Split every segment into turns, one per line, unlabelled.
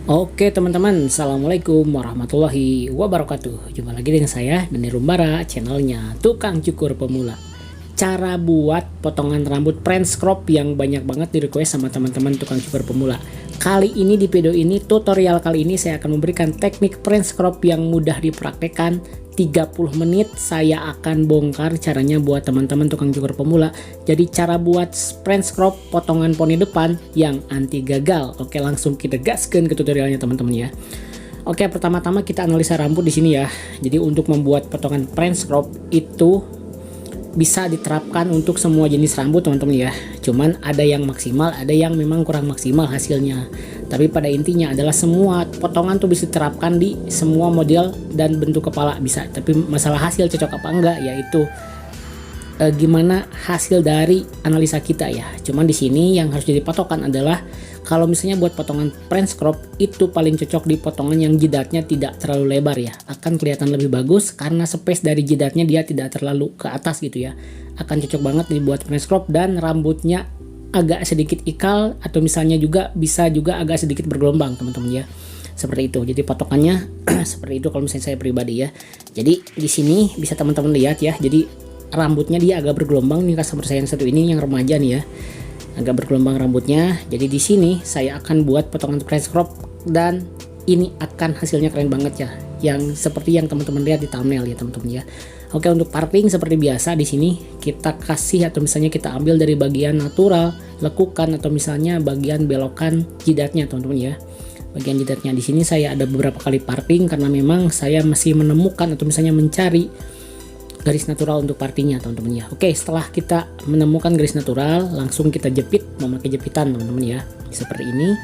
Oke teman-teman, Assalamualaikum warahmatullahi wabarakatuh. Jumpa lagi dengan saya, Dani Rumbara, channelnya Tukang Cukur Pemula. Cara buat potongan rambut French crop yang banyak banget di request sama teman-teman tukang cukur pemula. Kali ini di video ini, tutorial kali ini saya akan memberikan teknik French crop yang mudah dipraktekkan. 30 menit saya akan bongkar caranya buat teman-teman tukang cukur pemula. Jadi cara buat French crop potongan poni depan yang anti gagal. Oke, langsung kita gaskan ke tutorialnya teman-teman ya. Oke, pertama-tama kita analisa rambut di sini ya. Jadi untuk membuat potongan French crop itu bisa diterapkan untuk semua jenis rambut teman-teman ya. Cuman ada yang maksimal, ada yang memang kurang maksimal hasilnya. Tapi pada intinya adalah semua potongan tuh bisa diterapkan di semua model dan bentuk kepala bisa. Tapi masalah hasil cocok apa enggak yaitu gimana hasil dari analisa kita ya. Cuman di sini yang harus jadi patokan adalah kalau misalnya buat potongan French crop itu paling cocok di potongan yang jidatnya tidak terlalu lebar ya. Akan kelihatan lebih bagus karena space dari jidatnya dia tidak terlalu ke atas gitu ya. Akan cocok banget dibuat French crop dan rambutnya agak sedikit ikal atau misalnya juga bisa juga agak sedikit bergelombang teman-teman ya. Seperti itu. Jadi patokannya seperti itu kalau misalnya saya pribadi ya. Jadi di sini bisa teman-teman lihat ya. Jadi rambutnya dia agak bergelombang nih customer saya yang satu ini yang remaja nih ya. Agak bergelombang rambutnya. Jadi di sini saya akan buat potongan French crop dan ini akan hasilnya keren banget ya. Yang seperti yang teman-teman lihat di thumbnail ya teman-teman ya. Oke, untuk parting seperti biasa di sini kita kasih atau misalnya kita ambil dari bagian natural, lekukan atau misalnya bagian belokan jidatnya teman-teman ya. Bagian jidatnya di sini saya ada beberapa kali parting karena memang saya masih menemukan atau misalnya mencari garis natural untuk partinya teman-teman ya. Oke, setelah kita menemukan garis natural langsung kita jepit memakai jepitan teman-teman ya, seperti ini.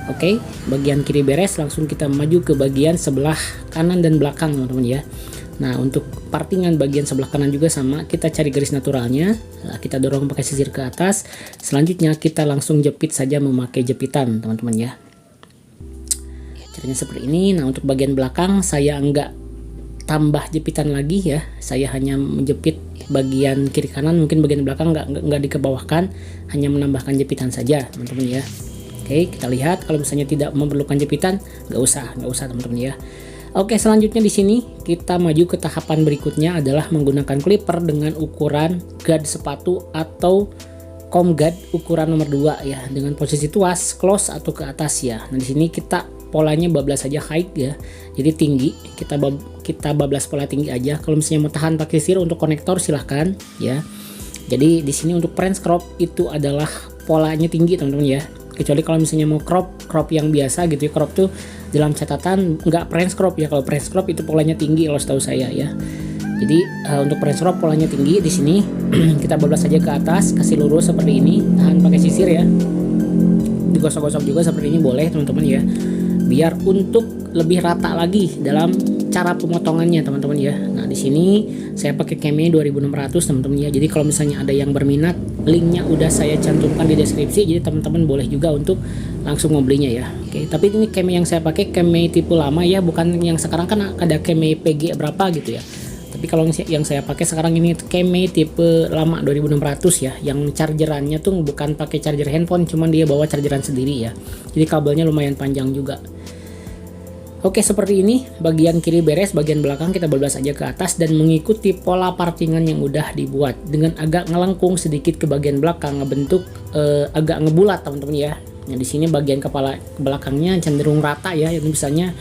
Oke, bagian kiri beres, langsung kita maju ke bagian sebelah kanan dan belakang teman-teman ya. Nah, untuk partingan bagian sebelah kanan juga sama, kita cari garis naturalnya. Nah, kita dorong pakai sisir ke atas. Selanjutnya kita langsung jepit saja memakai jepitan teman-teman ya. Caranya seperti ini. Nah, untuk bagian belakang saya enggak tambah jepitan lagi ya, saya hanya menjepit bagian kiri kanan, mungkin bagian belakang nggak dikebawahkan, hanya menambahkan jepitan saja teman-teman ya. Oke, kita lihat kalau misalnya tidak memerlukan jepitan nggak usah teman-teman ya. Oke, selanjutnya di sini kita maju ke tahapan berikutnya adalah menggunakan clipper dengan ukuran guard sepatu atau comb guard ukuran nomor 2 ya, dengan posisi tuas, close atau ke atas ya. Nah, di sini kita polanya bablas saja height ya, jadi tinggi, kita bablas pola tinggi aja. Kalau misalnya mau tahan pakai sisir untuk konektor silahkan ya. Jadi di sini untuk French crop itu adalah polanya tinggi teman-teman ya, kecuali kalau misalnya mau crop yang biasa gitu ya. Crop tuh dalam catatan nggak French crop ya, kalau French crop itu polanya tinggi kalau setahu saya ya. Jadi untuk French crop polanya tinggi. Di sini kita bablas saja ke atas, kasih lurus seperti ini, tahan pakai sisir ya, digosok-gosok juga seperti ini boleh teman-teman ya, biar untuk lebih rata lagi dalam cara pemotongannya teman-teman ya. Nah, di sini saya pakai Keme 2600 teman-teman ya. Jadi kalau misalnya ada yang berminat, linknya udah saya cantumkan di deskripsi, jadi teman-teman boleh juga untuk langsung membelinya ya. Oke, tapi ini Keme yang saya pakai Keme tipe lama ya, bukan yang sekarang kan ada Keme PG berapa gitu ya. Tapi kalau yang saya pakai sekarang ini Keme tipe lama 2600 ya, yang chargerannya tuh bukan pakai charger handphone, cuman dia bawa chargeran sendiri ya. Jadi kabelnya lumayan panjang juga. Oke, seperti ini bagian kiri beres, bagian belakang kita bablas aja ke atas dan mengikuti pola partingan yang udah dibuat dengan agak ngelengkung sedikit ke bagian belakang, ngebentuk agak ngebulat teman-teman ya. Nah, di sini bagian kepala belakangnya cenderung rata ya, yang misalnya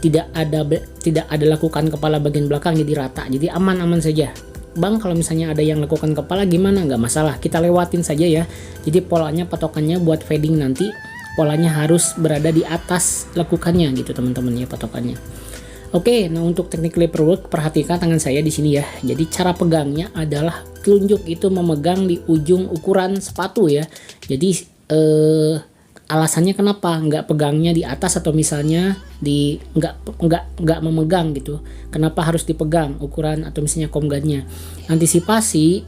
tidak ada lakukan kepala bagian belakang, jadi rata, jadi aman-aman saja. Bang, kalau misalnya ada yang lakukan kepala gimana? Nggak masalah, kita lewatin saja ya. Jadi polanya, patokannya buat fading nanti polanya harus berada di atas lekukannya gitu teman-teman ya, patokannya. Oke, nah untuk teknik clipper work, perhatikan tangan saya di sini ya. Jadi cara pegangnya adalah telunjuk itu memegang di ujung ukuran sepatu ya. Jadi alasannya kenapa nggak pegangnya di atas atau misalnya di nggak memegang gitu, kenapa harus dipegang ukuran atau misalnya comb guardnya, antisipasi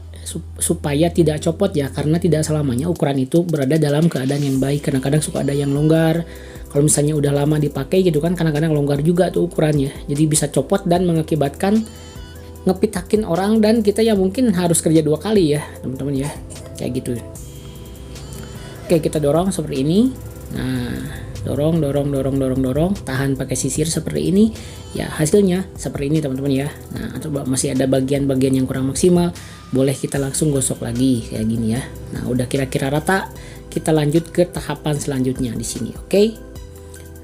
supaya tidak copot ya, karena tidak selamanya ukuran itu berada dalam keadaan yang baik. Kadang-kadang suka ada yang longgar, kalau misalnya udah lama dipakai gitu kan, kadang-kadang longgar juga tuh ukurannya, jadi bisa copot dan mengakibatkan ngepitakin orang, dan kita ya mungkin harus kerja 2 kali ya teman-teman ya, kayak gitu. Oke, kita dorong seperti ini. Nah, dorong, tahan pakai sisir seperti ini ya, hasilnya seperti ini teman-teman ya. Nah, atau masih ada bagian-bagian yang kurang maksimal, boleh kita langsung gosok lagi kayak gini ya. Nah, udah kira-kira rata, kita lanjut ke tahapan selanjutnya di sini. Oke.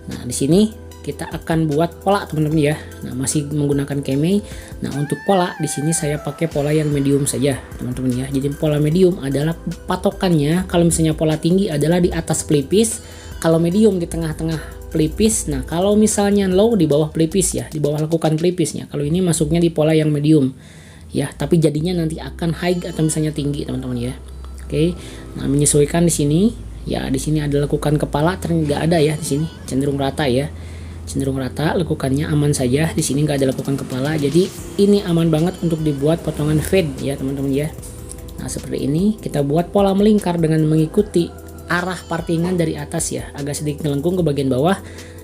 Nah, di sini kita akan buat pola teman-teman ya. Nah, masih menggunakan kemei. Nah, untuk pola di sini saya pakai pola yang medium saja teman-teman ya. Jadi pola medium adalah patokannya, kalau misalnya pola tinggi adalah di atas pelipis, kalau medium di tengah-tengah pelipis. Nah, kalau misalnya low di bawah pelipis ya, di bawah lekukan pelipisnya. Kalau ini masuknya di pola yang medium ya, tapi jadinya nanti akan high atau misalnya tinggi teman-teman ya. Oke. Nah, menyesuaikan di sini ya, di sini ada lekukan kepala, ternyata nggak ada ya di sini, cenderung rata ya. Cenderung rata, lekukannya aman saja. Di sini nggak ada lekukan kepala, jadi ini aman banget untuk dibuat potongan fade ya teman-teman ya. Nah, seperti ini kita buat pola melingkar dengan mengikuti arah partingan dari atas ya, agak sedikit melengkung ke bagian bawah,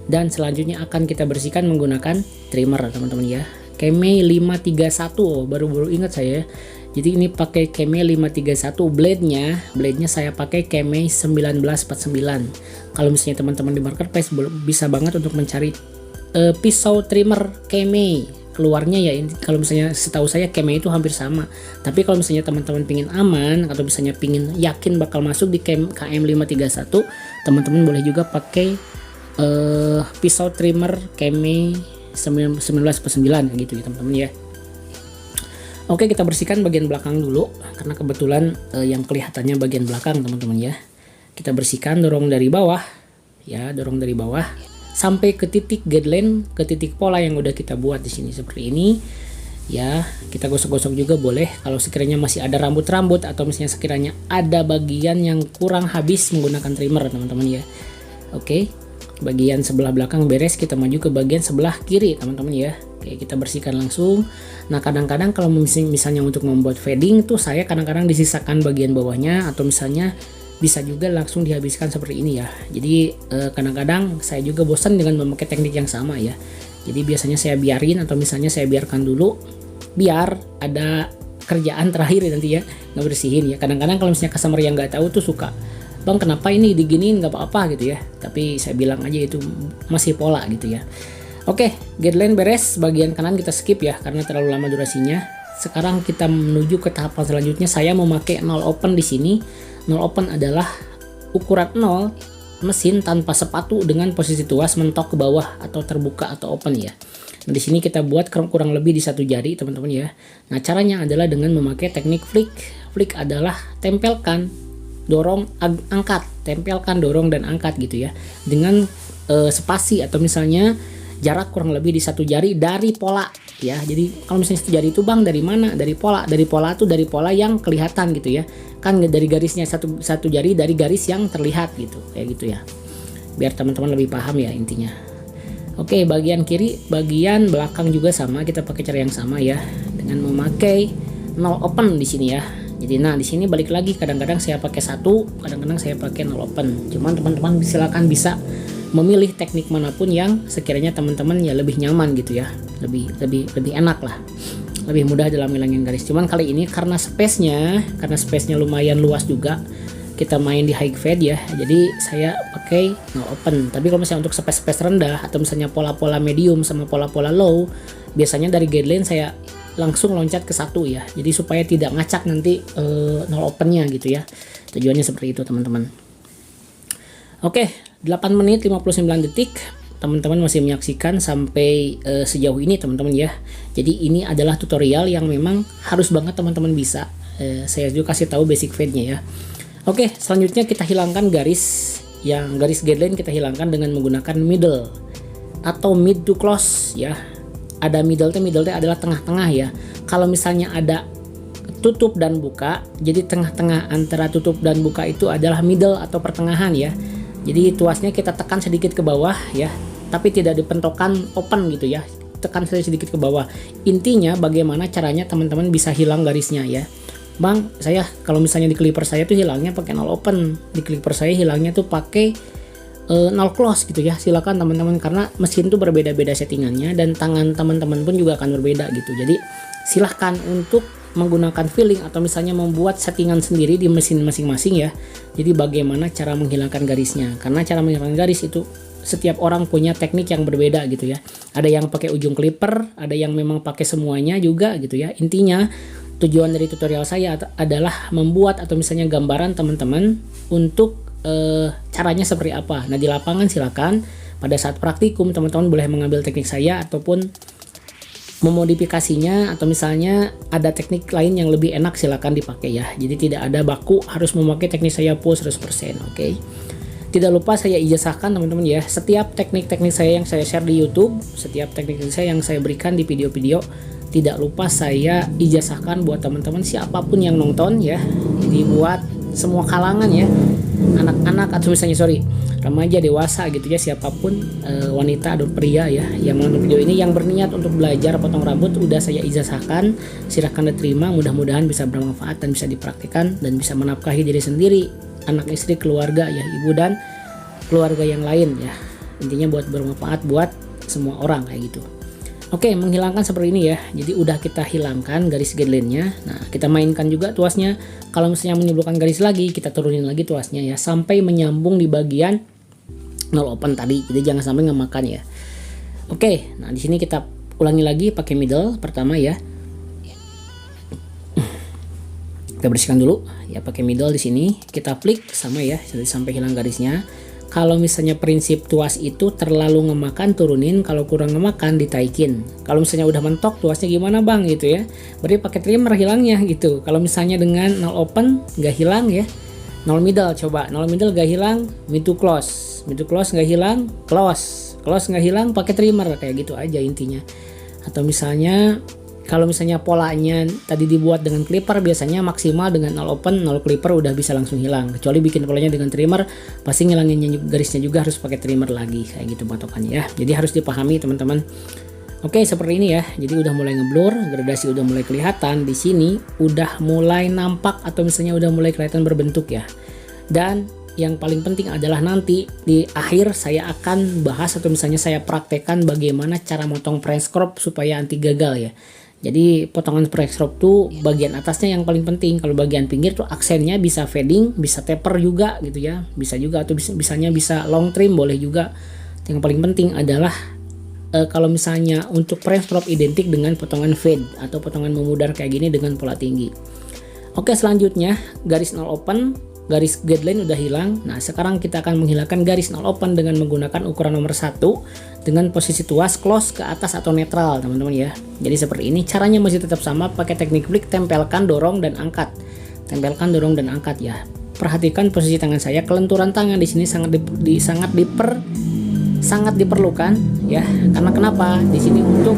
dan selanjutnya akan kita bersihkan menggunakan trimmer teman-teman ya. Kemei 531, oh, baru-baru ingat saya. Jadi ini pakai Kemei 531, blade-nya saya pakai Kemei 1949. Kalau misalnya teman-teman di marketplace bisa banget untuk mencari pisau trimmer Kemei. Keluarnya ya, kalau misalnya setahu saya Kemei itu hampir sama. Tapi kalau misalnya teman-teman pingin aman atau misalnya pingin yakin bakal masuk di KM531, teman-teman boleh juga pakai pisau trimmer Kemei 1949 gitu ya teman-teman ya. Oke, kita bersihkan bagian belakang dulu karena kebetulan yang kelihatannya bagian belakang teman-teman ya. Kita bersihkan, dorong dari bawah ya, dorong dari bawah sampai ke titik guideline, ke titik pola yang udah kita buat di sini seperti ini ya. Kita gosok-gosok juga boleh kalau sekiranya masih ada rambut-rambut atau misalnya sekiranya ada bagian yang kurang habis menggunakan trimmer teman-teman ya. Oke, bagian sebelah belakang beres, kita maju ke bagian sebelah kiri teman-teman ya. Oke, kita bersihkan langsung. Nah, kadang-kadang kalau misalnya untuk membuat fading tuh saya kadang-kadang disisakan bagian bawahnya, atau misalnya bisa juga langsung dihabiskan seperti ini ya. Jadi kadang-kadang saya juga bosan dengan memakai teknik yang sama ya. Jadi biasanya saya biarin atau misalnya saya biarkan dulu biar ada kerjaan terakhir nanti ya, nggak bersihin ya. Kadang-kadang kalau misalnya customer yang nggak tahu tuh suka, "Bang, kenapa ini diginiin?" Nggak apa-apa gitu ya. Tapi saya bilang aja itu masih pola gitu ya. Oke, guideline beres, bagian kanan kita skip ya karena terlalu lama durasinya. Sekarang kita menuju ke tahapan selanjutnya. Saya memakai 0 open di sini. 0 open adalah ukuran 0 mesin tanpa sepatu dengan posisi tuas mentok ke bawah atau terbuka atau open ya. Nah, di sini kita buat kurang lebih di 1 jari teman-teman ya. Nah, caranya adalah dengan memakai teknik flick. Flick adalah tempelkan, dorong, angkat, tempelkan, dorong dan angkat gitu ya. Dengan spasi atau misalnya jarak kurang lebih di 1 jari dari pola ya. Jadi kalau misalnya 1 jari itu bang dari mana? Dari pola. Dari pola tuh dari pola yang kelihatan gitu ya. Kan dari garisnya satu jari dari garis yang terlihat gitu. Kayak gitu ya. Biar teman-teman lebih paham ya intinya. Oke, bagian kiri, bagian belakang juga sama, kita pakai cara yang sama ya. Dengan memakai 0 open di sini ya. Jadi nah di sini balik lagi, kadang-kadang saya pakai 1, kadang-kadang saya pakai 0 open. Cuman teman-teman silakan bisa memilih teknik manapun yang sekiranya teman-teman ya lebih nyaman gitu ya, lebih enak lah, lebih mudah dalam ngilangin garis. Cuman kali ini karena space-nya lumayan luas juga, kita main di high fade ya, jadi saya pakai no open. Tapi kalau misalnya untuk space rendah atau misalnya pola-pola medium sama pola-pola low, biasanya dari guideline saya langsung loncat ke 1 ya, jadi supaya tidak ngacak nanti no opennya gitu ya. Tujuannya seperti itu teman-teman. Oke, 8 menit 59 detik teman-teman masih menyaksikan sampai sejauh ini teman-teman ya. Jadi ini adalah tutorial yang memang harus banget teman-teman bisa. Saya juga kasih tahu basic fade-nya ya. Oke, selanjutnya kita hilangkan garis guideline, kita hilangkan dengan menggunakan middle atau mid to close ya. Ada middle adalah tengah-tengah ya. Kalau misalnya ada tutup dan buka, jadi tengah-tengah antara tutup dan buka itu adalah middle atau pertengahan ya. Jadi tuasnya kita tekan sedikit ke bawah ya, tapi tidak dipentokkan open gitu ya. Tekan sedikit ke bawah. Intinya bagaimana caranya teman-teman bisa hilang garisnya ya. Bang, saya kalau misalnya di clipper saya tuh hilangnya pakai 0 open. Di clipper saya hilangnya tuh pakai 0 close gitu ya. Silakan teman-teman, karena mesin tuh berbeda-beda settingannya dan tangan teman-teman pun juga akan berbeda gitu. Jadi silahkan untuk menggunakan filling atau misalnya membuat settingan sendiri di mesin masing-masing ya. Jadi bagaimana cara menghilangkan garisnya, karena cara menghilangkan garis itu setiap orang punya teknik yang berbeda gitu ya. Ada yang pakai ujung clipper, ada yang memang pakai semuanya juga gitu ya. Intinya tujuan dari tutorial saya adalah membuat atau misalnya gambaran teman-teman untuk caranya seperti apa. Nah di lapangan silakan pada saat praktikum teman-teman boleh mengambil teknik saya ataupun memodifikasinya, atau misalnya ada teknik lain yang lebih enak silakan dipakai ya. Jadi tidak ada baku harus memakai teknik saya full 100%. Oke. Tidak lupa saya ijazahkan teman-teman ya, setiap teknik-teknik saya yang saya share di YouTube, setiap teknik saya yang saya berikan di video-video, tidak lupa saya ijazahkan buat teman-teman siapapun yang nonton ya. Jadi buat semua kalangan ya, anak-anak atau misalnya remaja, dewasa gitu ya, siapapun wanita atau pria ya yang menonton video ini yang berniat untuk belajar potong rambut, udah saya ijazahkan, silahkan diterima. Mudah-mudahan bisa bermanfaat dan bisa dipraktikkan dan bisa menafkahi diri sendiri, anak, istri, keluarga ya, ibu dan keluarga yang lain ya. Intinya buat bermanfaat buat semua orang kayak gitu. Oke, menghilangkan seperti ini ya. Jadi udah kita hilangkan garis guideline-nya. Nah, kita mainkan juga tuasnya. Kalau misalnya menimbulkan garis lagi, kita turunin lagi tuasnya ya sampai menyambung di bagian nol open tadi. Jadi jangan sampai ngemakan ya. Oke, nah di sini kita ulangi lagi pakai middle pertama ya. Kita bersihkan dulu ya pakai middle di sini. Kita flick sama ya, jadi sampai hilang garisnya. Kalau misalnya prinsip tuas itu terlalu ngemakan, turunin. Kalau kurang ngemakan, ditaikin. Kalau misalnya udah mentok, tuasnya gimana bang gitu ya, berarti pakai trimmer hilangnya gitu. Kalau misalnya dengan nol open nggak hilang ya, nol middle coba, nol middle nggak hilang, mid to close nggak hilang, close nggak hilang, pakai trimmer kayak gitu aja intinya. Atau misalnya kalau misalnya polanya tadi dibuat dengan clipper, biasanya maksimal dengan nol open, nol clipper udah bisa langsung hilang. Kecuali bikin polanya dengan trimmer, pasti ngilanginnya garisnya juga harus pakai trimmer lagi kayak gitu patokannya ya. Jadi harus dipahami teman-teman. Oke, seperti ini ya. Jadi udah mulai ngeblur, gradasi udah mulai kelihatan. Di sini udah mulai nampak atau misalnya udah mulai kelihatan berbentuk ya. Dan yang paling penting adalah nanti di akhir saya akan bahas atau misalnya saya praktekkan bagaimana cara motong French crop supaya anti gagal ya. Jadi potongan French crop tuh bagian atasnya yang paling penting. Kalau bagian pinggir tuh aksennya bisa fading, bisa taper juga gitu ya. Bisa juga atau bisa long trim boleh juga. Yang paling penting adalah kalau misalnya untuk French crop identik dengan potongan fade atau potongan memudar kayak gini dengan pola tinggi. Oke, selanjutnya garis nol open, garis guideline udah hilang. Nah, sekarang kita akan menghilangkan garis nol open dengan menggunakan ukuran nomor 1 dengan posisi tuas close ke atas atau netral, teman-teman ya. Jadi seperti ini, caranya masih tetap sama, pakai teknik flick, tempelkan, dorong dan angkat. Tempelkan, dorong dan angkat ya. Perhatikan posisi tangan saya, kelenturan tangan di sini sangat diperlukan ya. Karena kenapa? Di sini untuk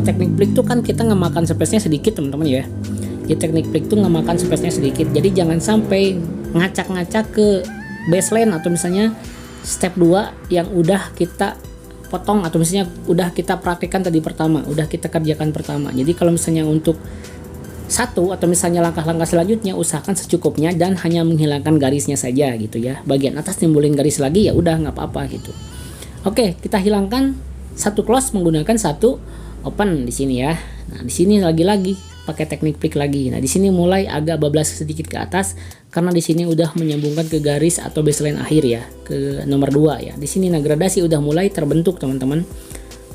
teknik flick tuh kan kita ngemakan space-nya sedikit, teman-teman ya. Jadi teknik flick tuh ngemakan space-nya sedikit. Jadi jangan sampai ngacak-ngacak ke baseline atau misalnya step 2 yang udah kita potong atau misalnya udah kita praktikkan tadi pertama, udah kita kerjakan pertama. Jadi kalau misalnya untuk satu atau misalnya langkah-langkah selanjutnya usahakan secukupnya dan hanya menghilangkan garisnya saja gitu ya. Bagian atas timbulin garis lagi ya udah nggak apa-apa gitu. Oke, kita hilangkan satu close menggunakan satu open di sini ya. Nah, di sini lagi-lagi pakai teknik flick lagi. Nah, di sini mulai agak bablas sedikit ke atas karena di sini udah menyambungkan ke garis atau baseline akhir ya, ke nomor 2 ya. Di sini nah gradasi udah mulai terbentuk, teman-teman.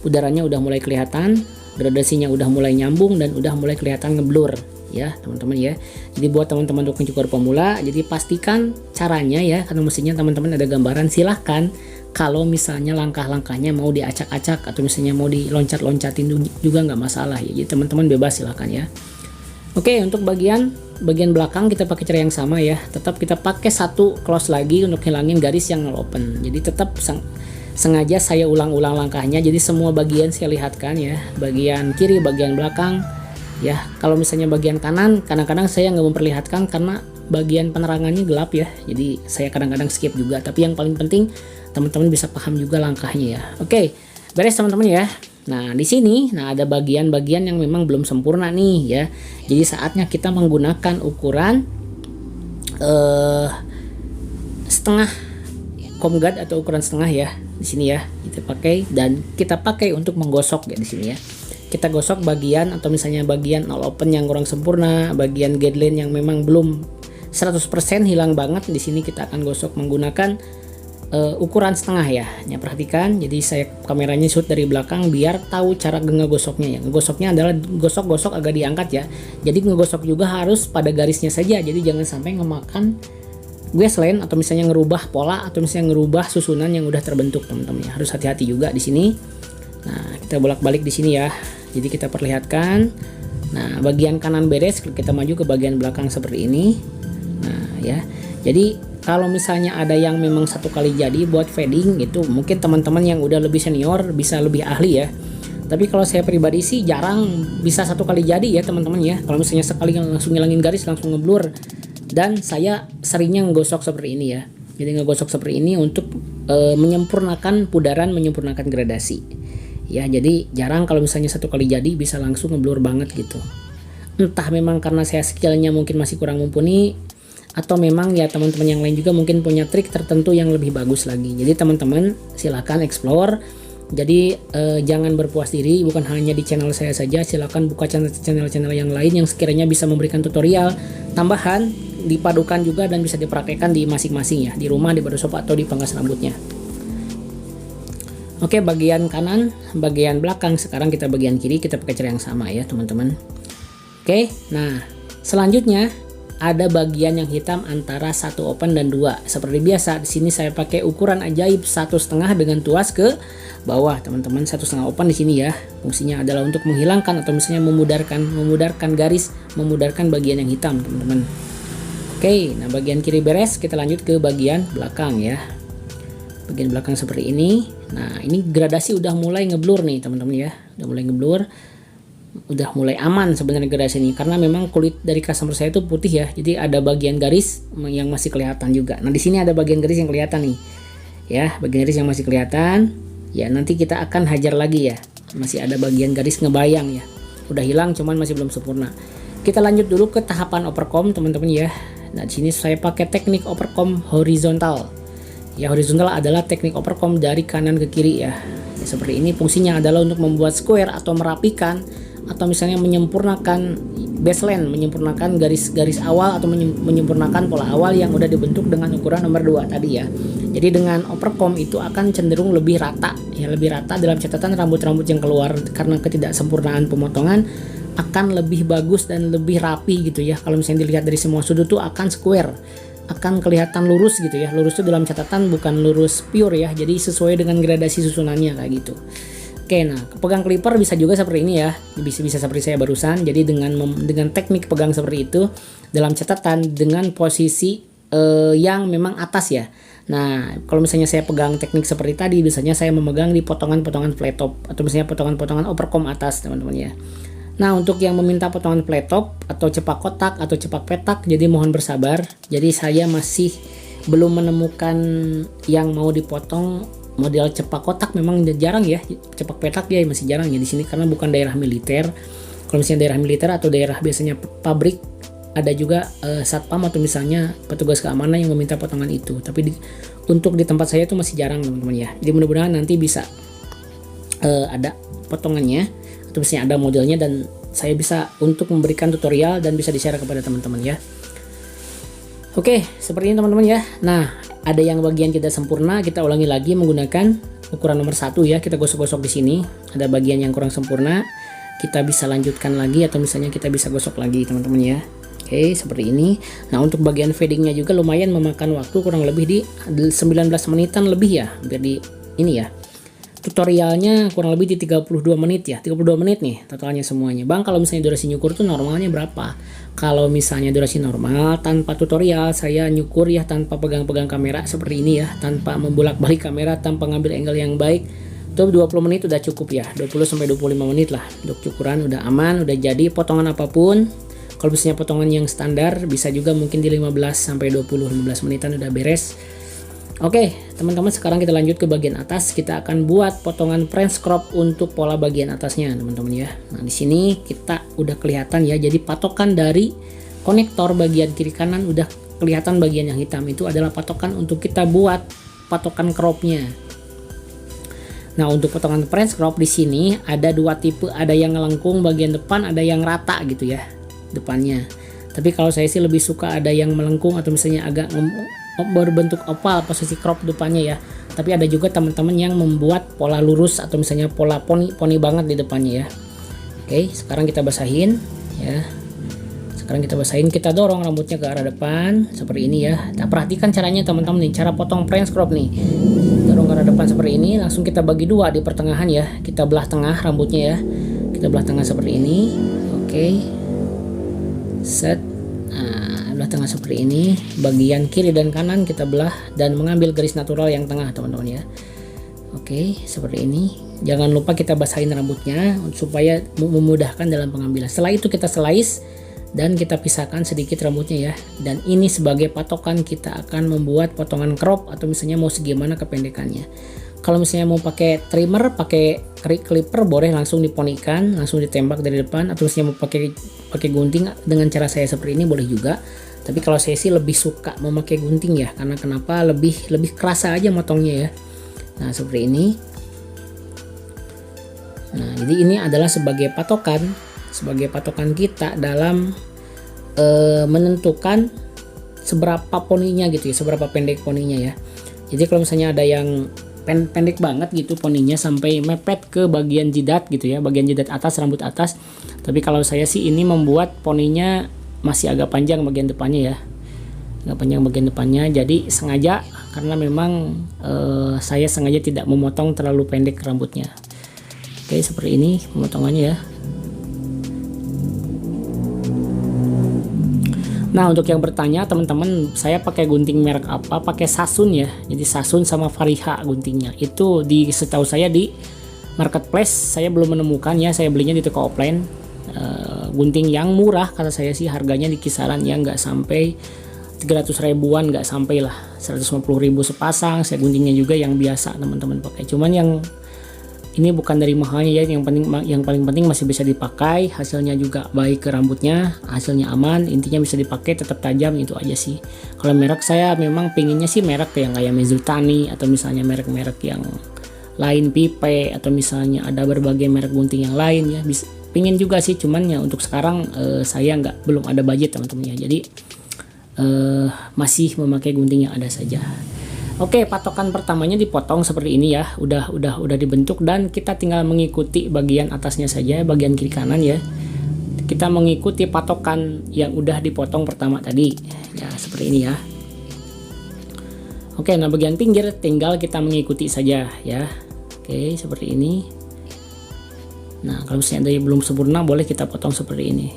Udaranya udah mulai kelihatan, gradasinya udah mulai nyambung dan udah mulai kelihatan ngeblur ya, teman-teman ya. Jadi buat teman-teman tukang cukur pemula, jadi pastikan caranya ya, karena mestinya teman-teman ada gambaran, silahkan kalau misalnya langkah-langkahnya mau diacak-acak atau misalnya mau diloncat-loncatin juga nggak masalah ya. Jadi teman-teman bebas silahkan ya. Oke, untuk bagian belakang kita pakai cara yang sama ya. Tetap kita pakai satu close lagi untuk hilangin garis yang nol open. Jadi tetap sengaja saya ulang-ulang langkahnya. Jadi semua bagian saya lihatkan ya. Bagian kiri, bagian belakang ya. Kalau misalnya bagian kanan, kadang-kadang saya nggak memperlihatkan karena bagian penerangannya gelap ya. Jadi saya kadang-kadang skip juga. Tapi yang paling penting teman-teman bisa paham juga langkahnya ya. Oke, beres teman-teman ya. Nah, di sini ada bagian-bagian yang memang belum sempurna nih ya. Jadi saatnya kita menggunakan ukuran setengah comb guard atau ukuran setengah ya. Di sini ya, kita pakai dan kita pakai untuk menggosok ya di sini ya. kita gosok bagian atau misalnya bagian all open yang kurang sempurna, bagian guideline yang memang belum 100% hilang banget. Di sini kita akan gosok menggunakan ukuran setengah ya. Perhatikan, jadi saya kameranya shoot dari belakang biar tahu cara ngegosoknya ya. Ngegosoknya adalah gosok-gosok agak diangkat ya. Jadi ngegosok juga harus pada garisnya saja. Jadi jangan sampai ngemakan waistline atau misalnya ngerubah pola atau misalnya ngerubah susunan yang udah terbentuk, teman-teman ya. Harus hati-hati juga di sini. Nah, kita bolak-balik di sini ya. Jadi kita perlihatkan. Nah, bagian kanan beres, kita maju ke bagian belakang seperti ini. Nah, ya. Jadi kalau misalnya ada yang memang satu kali jadi buat fading gitu, mungkin teman-teman yang udah lebih senior bisa lebih ahli ya. Tapi kalau saya pribadi sih jarang bisa satu kali jadi ya teman-teman ya. Kalau misalnya sekali langsung ngilangin garis, langsung ngeblur. Dan saya seringnya ngegosok seperti ini ya. Jadi ngegosok seperti ini untuk menyempurnakan putaran, menyempurnakan gradasi. Ya, jadi jarang kalau misalnya satu kali jadi bisa langsung ngeblur banget gitu. Entah memang karena saya skillnya mungkin masih kurang mumpuni, atau memang ya teman-teman yang lain juga mungkin punya trik tertentu yang lebih bagus lagi. Jadi teman-teman silahkan explore. Jadi jangan berpuas diri bukan hanya di channel saya saja, silahkan buka channel-channel yang lain yang sekiranya bisa memberikan tutorial tambahan, dipadukan juga dan bisa dipraktekkan di masing-masing ya, di rumah, di barbershop atau di pangkas rambutnya. Oke, bagian kanan, bagian belakang, sekarang kita bagian kiri, kita pakai cara yang sama ya teman-teman. Oke, nah selanjutnya ada bagian yang hitam antara satu open dan dua. Seperti biasa, di sini saya pakai ukuran ajaib 1,5 dengan tuas ke bawah, teman-teman. 1,5 open di sini ya. Fungsinya adalah untuk menghilangkan atau misalnya memudarkan garis, memudarkan bagian yang hitam, teman-teman. Oke, nah bagian kiri beres, kita lanjut ke bagian belakang ya. Bagian belakang seperti ini. Nah, ini gradasi udah mulai ngeblur nih, teman-teman ya. Udah mulai ngeblur. Udah mulai aman sebenarnya gradasi ini karena memang kulit dari customer saya itu putih ya, jadi ada bagian garis yang masih kelihatan juga. Nah, di sini ada bagian garis yang kelihatan nih ya, bagian garis yang masih kelihatan ya. Nanti kita akan hajar lagi ya, masih ada bagian garis ngebayang ya, udah hilang cuman masih belum sempurna. Kita lanjut dulu ke tahapan overcomb teman-teman ya. Nah, di sini saya pakai teknik overcomb horizontal ya. Horizontal adalah teknik overcomb dari kanan ke kiri ya. Seperti ini, fungsinya adalah untuk membuat square atau merapikan atau misalnya menyempurnakan baseline, menyempurnakan garis-garis awal atau menyempurnakan pola awal yang udah dibentuk dengan ukuran nomor 2 tadi ya. Jadi dengan overcomb itu akan cenderung lebih rata ya, lebih rata dalam catatan rambut-rambut yang keluar karena ketidaksempurnaan pemotongan akan lebih bagus dan lebih rapi gitu ya. Kalau misalnya dilihat dari semua sudut tuh akan square, akan kelihatan lurus gitu ya. Lurus itu dalam catatan bukan lurus pure ya, jadi sesuai dengan gradasi susunannya kayak gitu. Oke, nah pegang clipper bisa juga seperti ini ya, bisa seperti saya barusan. Jadi dengan teknik pegang seperti itu dalam catatan dengan posisi yang memang atas ya. Nah, kalau misalnya saya pegang teknik seperti tadi, biasanya saya memegang di potongan-potongan flat top atau misalnya potongan-potongan overcomb atas teman-teman ya. Nah, untuk yang meminta potongan flat top atau cepak kotak atau cepak petak, jadi mohon bersabar. Jadi saya masih belum menemukan yang mau dipotong model cepak kotak, memang jarang ya. Cepak petak ya masih jarang ya di sini karena bukan daerah militer. Kalau misalnya daerah militer atau daerah biasanya pabrik, ada juga satpam atau misalnya petugas keamanan yang meminta potongan itu. Tapi untuk di tempat saya itu masih jarang teman-teman ya. Jadi mudah-mudahan nanti bisa ada potongannya atau misalnya ada modelnya dan saya bisa untuk memberikan tutorial dan bisa di-share kepada teman-teman ya. Oke, seperti ini teman-teman ya. Nah, ada yang bagian tidak sempurna, kita ulangi lagi menggunakan ukuran nomor 1 ya. Kita gosok-gosok di sini. Ada bagian yang kurang sempurna, kita bisa lanjutkan lagi atau misalnya kita bisa gosok lagi teman-teman ya. Oke, seperti ini. Nah, untuk bagian fadingnya juga lumayan memakan waktu kurang lebih di 19 menitan lebih ya. Hampir di ini ya. Tutorialnya kurang lebih di 32 menit ya. 32 menit nih totalnya semuanya. Bang, kalau misalnya durasi nyukur tuh normalnya berapa? Kalau misalnya durasi normal tanpa tutorial, saya nyukur ya tanpa pegang-pegang kamera seperti ini ya, tanpa membolak-balik kamera, tanpa ngambil angle yang baik, itu 20 menit udah cukup ya. 20 sampai 25 menit lah untuk cukuran, udah aman, udah jadi potongan apapun. Kalau misalnya potongan yang standar bisa juga mungkin di 15 sampai 15 menitan udah beres. Oke, teman-teman, sekarang kita lanjut ke bagian atas. Kita akan buat potongan French crop untuk pola bagian atasnya, teman-teman ya. Nah, di sini kita udah kelihatan ya. Jadi patokan dari konektor bagian kiri kanan udah kelihatan, bagian yang hitam itu adalah patokan untuk kita buat patokan cropnya. Nah, untuk potongan French crop di sini ada dua tipe, ada yang ngelengkung bagian depan, ada yang rata gitu ya depannya. Tapi kalau saya sih lebih suka ada yang melengkung atau misalnya agak berbentuk oval posisi crop depannya ya. Tapi ada juga teman-teman yang membuat pola lurus atau misalnya pola poni banget di depannya ya. Oke, sekarang kita basahin ya. Sekarang kita basahin, kita dorong rambutnya ke arah depan seperti ini ya. Nah, perhatikan caranya teman-teman nih, cara potong French crop nih. Dorong ke arah depan seperti ini, langsung kita bagi dua di pertengahan ya. Kita belah tengah rambutnya ya. Kita belah tengah seperti ini. Oke. Set. Nah, belah tengah seperti ini. Bagian kiri dan kanan kita belah dan mengambil garis natural yang tengah, teman-teman ya. Oke, seperti ini. Jangan lupa kita basahin rambutnya supaya memudahkan dalam pengambilan. Setelah itu kita slice dan kita pisahkan sedikit rambutnya ya. Dan ini sebagai patokan kita akan membuat potongan crop atau misalnya mau segimana kependekannya. Kalau misalnya mau pakai trimmer, pakai clipper, boleh langsung diponikan, langsung ditembak dari depan, atau misalnya mau pakai gunting dengan cara saya seperti ini boleh juga. Tapi kalau saya sih lebih suka memakai gunting ya, karena kenapa, lebih kerasa aja motongnya ya. Nah, seperti ini. Nah, jadi ini adalah sebagai patokan kita dalam menentukan seberapa poninya gitu ya, seberapa pendek poninya ya. Jadi kalau misalnya ada yang pendek banget gitu poninya sampai mepet ke bagian jidat gitu ya, bagian jidat atas, rambut atas. Tapi kalau saya sih ini membuat poninya masih agak panjang bagian depannya ya, agak panjang bagian depannya. Jadi sengaja, karena memang saya sengaja tidak memotong terlalu pendek rambutnya. Oke, seperti ini pemotongannya ya. Nah, untuk yang bertanya teman-teman, saya pakai gunting merek apa? Pakai Sasun ya. Jadi Sasun sama Fariha guntingnya. Itu setahu saya di marketplace saya belum menemukan ya. Saya belinya di toko offline. Gunting yang murah kata saya sih, harganya di kisaran yang nggak sampai 300 ribuan, nggak sampai lah 150 ribu sepasang. Saya guntingnya juga yang biasa teman-teman pakai. Cuman yang ini bukan dari mahalnya ya, yang paling penting masih bisa dipakai, hasilnya juga baik ke rambutnya, hasilnya aman, intinya bisa dipakai, tetap tajam, itu aja sih. Kalau merek saya memang pinginnya sih merek yang kayak Mizutani atau misalnya merek-merek yang lain, Pipe, atau misalnya ada berbagai merek gunting yang lain ya. Pingin juga sih, cuman ya untuk sekarang saya belum ada budget teman-teman ya. Jadi masih memakai gunting yang ada saja. Oke, patokan pertamanya dipotong seperti ini ya. Udah dibentuk dan kita tinggal mengikuti bagian atasnya saja, bagian kiri kanan ya. Kita mengikuti patokan yang udah dipotong pertama tadi. Ya, seperti ini ya. Oke, nah bagian pinggir tinggal kita mengikuti saja ya. Oke, seperti ini. Nah, kalau misalnya ada yang belum sempurna boleh kita potong seperti ini.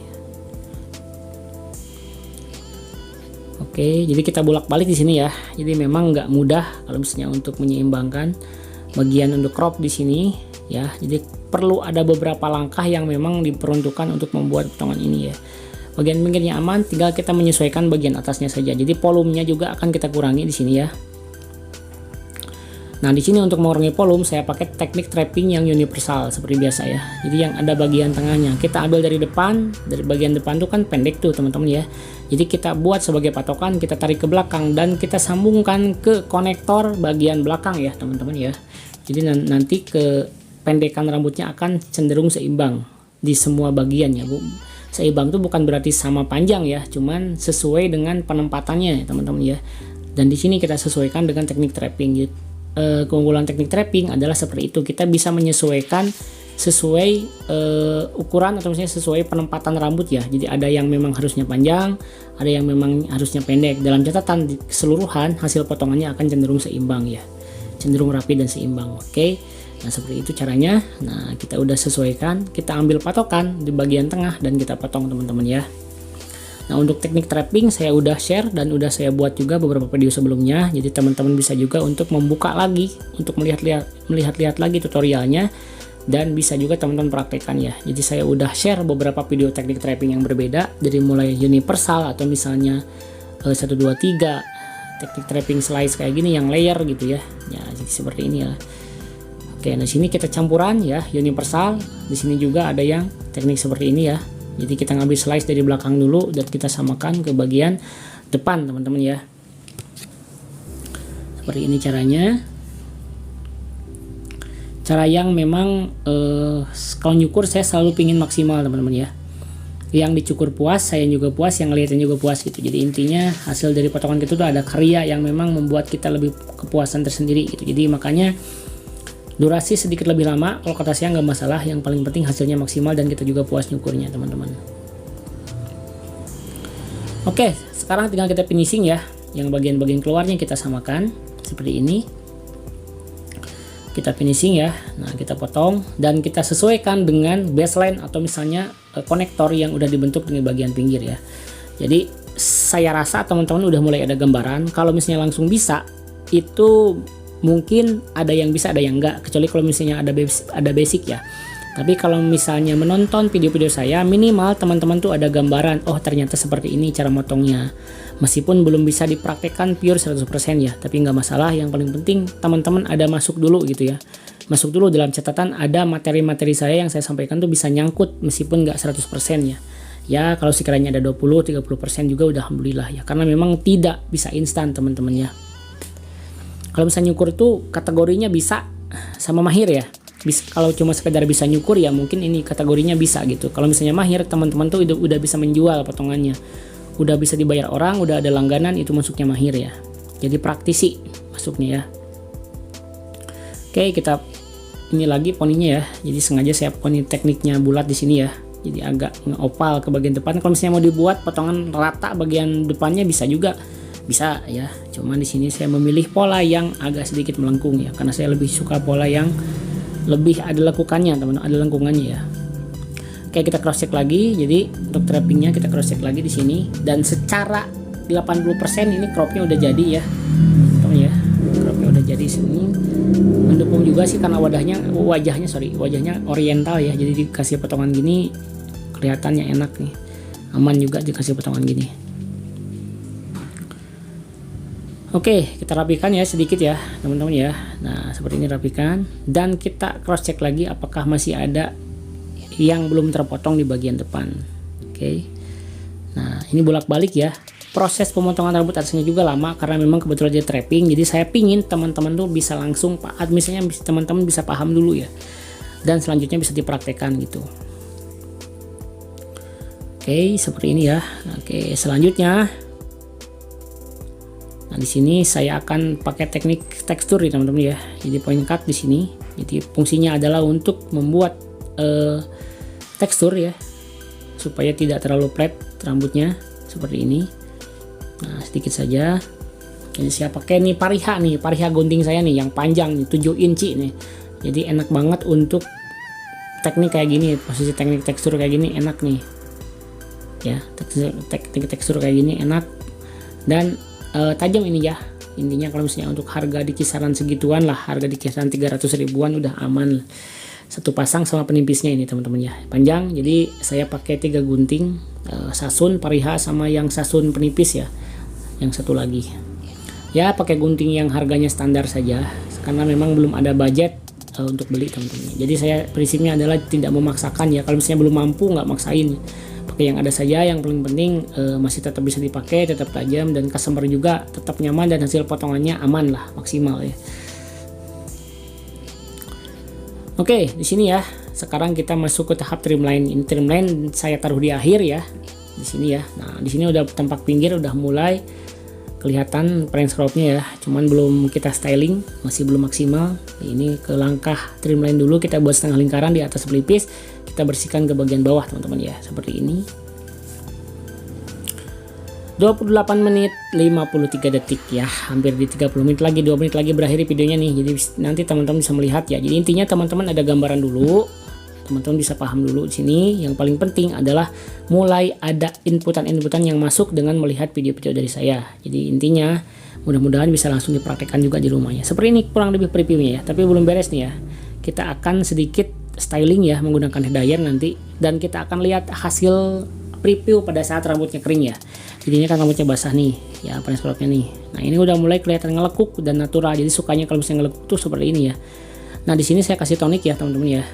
Oke, jadi kita bolak-balik di sini ya. Jadi memang nggak mudah kalau misalnya untuk menyeimbangkan bagian untuk crop di sini ya. Jadi perlu ada beberapa langkah yang memang diperuntukkan untuk membuat potongan ini ya. Bagian pinggirnya aman, tinggal kita menyesuaikan bagian atasnya saja. Jadi volumenya juga akan kita kurangi di sini ya. Nah, di sini untuk mengurangi volume saya pakai teknik trapping yang universal seperti biasa ya. Jadi yang ada bagian tengahnya kita ambil dari depan, dari bagian depan tuh kan pendek tuh teman-teman ya. Jadi kita buat sebagai patokan, kita tarik ke belakang dan kita sambungkan ke konektor bagian belakang ya teman-teman ya. Jadi nanti kependekan rambutnya akan cenderung seimbang di semua bagian ya Bu. Seimbang tuh bukan berarti sama panjang ya, cuman sesuai dengan penempatannya ya teman-teman ya. Dan di sini kita sesuaikan dengan teknik trapping gitu. Keunggulan teknik trapping adalah seperti itu, kita bisa menyesuaikan sesuai ukuran atau misalnya sesuai penempatan rambut ya. Jadi ada yang memang harusnya panjang, ada yang memang harusnya pendek. Dalam catatan keseluruhan hasil potongannya akan cenderung seimbang ya, cenderung rapi dan seimbang. Oke, nah seperti itu caranya. Nah, kita udah sesuaikan, kita ambil patokan di bagian tengah dan kita potong teman-teman ya. Nah, untuk teknik trapping saya udah share dan udah saya buat juga beberapa video sebelumnya. Jadi teman-teman bisa juga untuk membuka lagi, untuk melihat lagi tutorialnya, dan bisa juga teman-teman praktekkan ya. Jadi saya udah share beberapa video teknik trapping yang berbeda, dari mulai universal atau misalnya 1 2 3 teknik trapping slice kayak gini yang layer gitu ya. Ya, jadi seperti ini ya. Oke, nah sini kita campuran ya, universal. Di sini juga ada yang teknik seperti ini ya. Jadi kita ngambil slice dari belakang dulu dan kita samakan ke bagian depan teman-teman ya. Seperti ini caranya. Cara yang memang kalau nyukur saya selalu pingin maksimal teman-teman ya. Yang dicukur puas, saya juga puas, yang ngeliatin juga puas gitu. Jadi intinya hasil dari potongan kita tuh ada karya yang memang membuat kita lebih kepuasan tersendiri gitu. Jadi makanya durasi sedikit lebih lama, kalau kata saya nggak masalah, yang paling penting hasilnya maksimal dan kita juga puas nyukurnya teman-teman. Oke, sekarang tinggal kita finishing ya. Yang bagian-bagian keluarnya kita samakan seperti ini. Kita finishing ya. Nah, kita potong dan kita sesuaikan dengan baseline atau misalnya konektor yang udah dibentuk dengan bagian pinggir ya. Jadi saya rasa teman-teman udah mulai ada gambaran. Kalau misalnya langsung bisa, itu mungkin ada yang bisa, ada yang enggak, kecuali kalau misalnya ada basic ya. Tapi kalau misalnya menonton video-video saya, minimal teman-teman tuh ada gambaran, oh ternyata seperti ini cara motongnya. Meskipun belum bisa dipraktekkan pure 100% ya, tapi nggak masalah. Yang paling penting teman-teman ada masuk dulu gitu ya. Masuk dulu dalam catatan, ada materi-materi saya yang saya sampaikan tuh bisa nyangkut meskipun nggak 100% ya. Ya kalau sekiranya ada 20-30% juga udah alhamdulillah ya. Karena memang tidak bisa instan teman-teman ya. Kalau misalnya nyukur itu kategorinya bisa sama mahir ya. Kalau cuma sekedar bisa nyukur ya mungkin ini kategorinya bisa gitu. Kalau misalnya mahir, teman-teman tuh udah bisa menjual potongannya, udah bisa dibayar orang, udah ada langganan, itu masuknya mahir ya. Jadi praktisi masuknya ya. Oke, kita ini lagi poninya ya. Jadi sengaja saya poni tekniknya bulat di sini ya. Jadi agak ngeopal ke bagian depan. Kalau misalnya mau dibuat potongan rata bagian depannya bisa juga, bisa ya. Cuman di sini saya memilih pola yang agak sedikit melengkung ya, karena saya lebih suka pola yang lebih ada lekukannya teman-teman, ada lengkungannya ya. Oke, kita cross check lagi. Jadi untuk trappingnya kita cross check lagi di sini, dan secara 80% ini cropnya udah jadi ya teman ya. Cropnya udah jadi sini. Mendukung juga sih karena wajahnya oriental ya, jadi dikasih potongan gini kelihatannya enak nih, aman juga dikasih potongan gini. Oke, kita rapikan ya sedikit ya teman-teman ya. Nah seperti ini rapikan, dan kita cross check lagi apakah masih ada yang belum terpotong di bagian depan. Oke, nah ini bolak-balik ya. Proses pemotongan rambut atasnya juga lama karena memang kebetulan dia trapping. Jadi saya pingin teman-teman tuh bisa langsung, misalnya teman-teman bisa paham dulu ya, dan selanjutnya bisa dipraktekkan gitu. Oke, seperti ini ya. Oke, selanjutnya, nah di sini saya akan pakai teknik tekstur ya teman-teman ya. Jadi point cut di sini. Jadi fungsinya adalah untuk membuat tekstur ya, supaya tidak terlalu flat rambutnya seperti ini. Nah sedikit saja. Jadi saya pakai nih pariha gunting saya nih yang panjang nih, 7 inci nih. Jadi enak banget untuk teknik kayak gini, posisi teknik tekstur kayak gini enak nih ya. Teknik tekstur kayak gini enak dan tajam ini ya. Intinya kalau misalnya untuk harga di kisaran segituan lah, harga di kisaran 300 ribuan udah aman. Satu pasang sama penipisnya ini teman-teman ya, panjang. Jadi saya pakai 3 gunting, sasun pariha sama yang sasun penipis ya, yang satu lagi ya pakai gunting yang harganya standar saja karena memang belum ada budget untuk beli teman-teman. Jadi saya prinsipnya adalah tidak memaksakan ya. Kalau misalnya belum mampu nggak maksain, pakai yang ada saja. Yang paling penting masih tetap bisa dipakai, tetap tajam, dan customer juga tetap nyaman dan hasil potongannya aman lah, maksimal ya. Oke, di sini ya. Sekarang kita masuk ke tahap trimline. Ini trimline saya taruh di akhir ya. Di sini ya. Nah, di sini udah tampak pinggir, udah mulai kelihatan French crop-nya ya. Cuman belum kita styling, masih belum maksimal. Ini ke langkah trimline dulu, kita buat setengah lingkaran di atas pelipis. Kita bersihkan ke bagian bawah teman-teman ya, seperti ini. 28 menit 53 detik ya, hampir di 30 menit lagi, 2 menit lagi berakhir videonya nih. Jadi nanti teman-teman bisa melihat ya. Jadi intinya teman-teman ada gambaran dulu, teman-teman bisa paham dulu di sini. Yang paling penting adalah mulai ada inputan-inputan yang masuk dengan melihat video-video dari saya. Jadi intinya mudah-mudahan bisa langsung dipraktekkan juga di rumahnya. Seperti ini kurang lebih previewnya ya, tapi belum beres nih ya. Kita akan sedikit styling ya menggunakan hair dryer nanti, dan kita akan lihat hasil preview pada saat rambutnya kering ya. Jadi ini kan rambutnya basah nih ya, French crop-nya nih. Nah ini udah mulai kelihatan ngelekuk dan natural. Jadi sukanya kalau misalnya ngelekuk tuh seperti ini ya. Nah di sini saya kasih tonik ya teman-teman ya,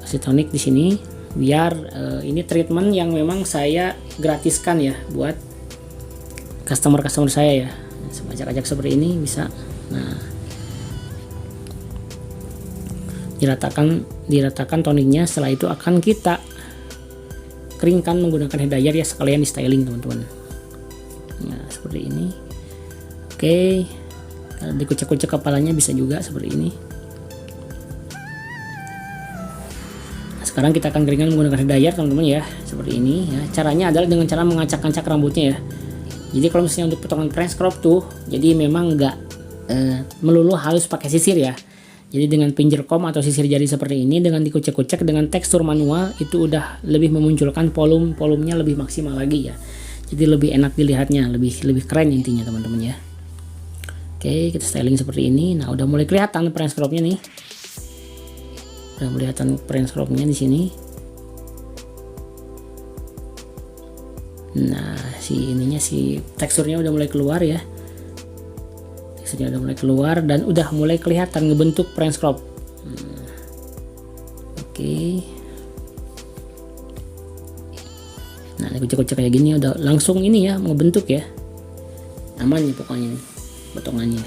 kasih tonik di sini biar ini treatment yang memang saya gratiskan ya buat customer saya ya. Ajak-ajak seperti ini bisa. Nah diratakan toniknya. Setelah itu akan kita keringkan menggunakan hair dryer ya, sekalian di styling teman-teman. Nah seperti ini. Oke, kalau dikucek-kucek kepalanya bisa juga seperti ini. Nah, sekarang kita akan keringkan menggunakan hair dryer teman-teman ya, seperti ini ya. Caranya adalah dengan cara mengacak-acak rambutnya ya. Jadi kalau misalnya untuk potongan French crop tuh, jadi memang nggak melulu harus pakai sisir ya. Jadi dengan pinjer comb atau sisir jari seperti ini, dengan dikucek-kucek dengan tekstur manual, itu udah lebih memunculkan volumenya lebih maksimal lagi ya. Jadi lebih enak dilihatnya, lebih keren intinya teman-teman ya. Oke, kita styling seperti ini. Nah, udah mulai kelihatan French crop-nya nih. Udah kelihatan French crop-nya di sini. Nah, si teksturnya udah mulai keluar ya. Teksturnya udah mulai keluar dan udah mulai kelihatan ngebentuk French crop. Oke. Nah, kucek-kucek kayak gini udah langsung ini ya, ngebentuk ya. Aman nih pokoknya nih potongannya.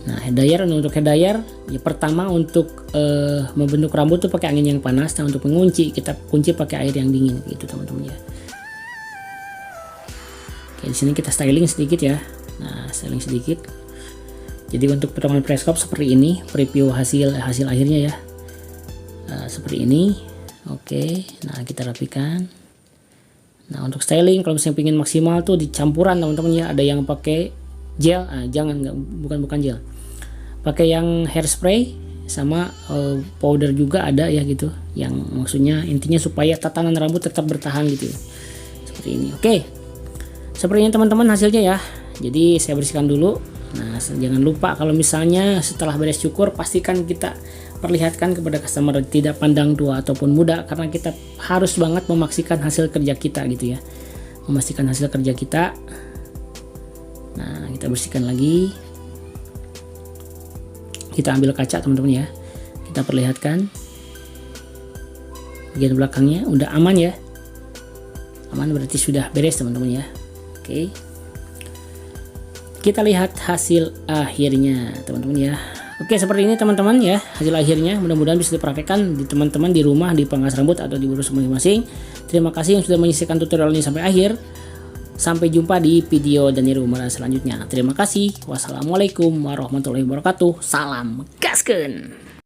Nah, hair dryer, untuk hair dryer ya, pertama untuk membentuk rambut tuh pakai angin yang panas. Nah, untuk mengunci kita kunci pakai air yang dingin gitu teman-teman ya. Oke, di sini kita styling sedikit ya. Nah, styling sedikit. Jadi untuk potongan French crop seperti ini, preview hasil akhirnya ya. Seperti ini. Oke, nah kita rapikan. Nah, untuk styling kalau misalnya pengen maksimal tuh dicampuran teman-teman ya. Ada yang pakai gel, bukan gel. Pakai yang hairspray sama powder juga ada ya gitu. Yang maksudnya intinya supaya tatanan rambut tetap bertahan gitu. Seperti ini. Oke. Seperti ini teman-teman hasilnya ya. Jadi saya bersihkan dulu. Nah, jangan lupa kalau misalnya setelah beres cukur, pastikan kita perlihatkan kepada customer, tidak pandang tua ataupun muda, karena kita harus banget memastikan hasil kerja kita gitu ya. Memastikan hasil kerja kita. Nah, kita bersihkan lagi. Kita ambil kaca teman-teman ya. Kita perlihatkan bagian belakangnya udah aman ya. Aman berarti sudah beres teman-teman ya. Oke. Kita lihat hasil akhirnya teman-teman ya. Oke, seperti ini teman-teman ya hasil akhirnya. Mudah-mudahan bisa dipraktekkan di teman-teman di rumah, di pangkas rambut atau di burus masing-masing. Terima kasih yang sudah menyaksikan tutorial ini sampai akhir. Sampai jumpa di video Dani Rumbara selanjutnya. Terima kasih. Wassalamualaikum warahmatullahi wabarakatuh. Salam gaskeun.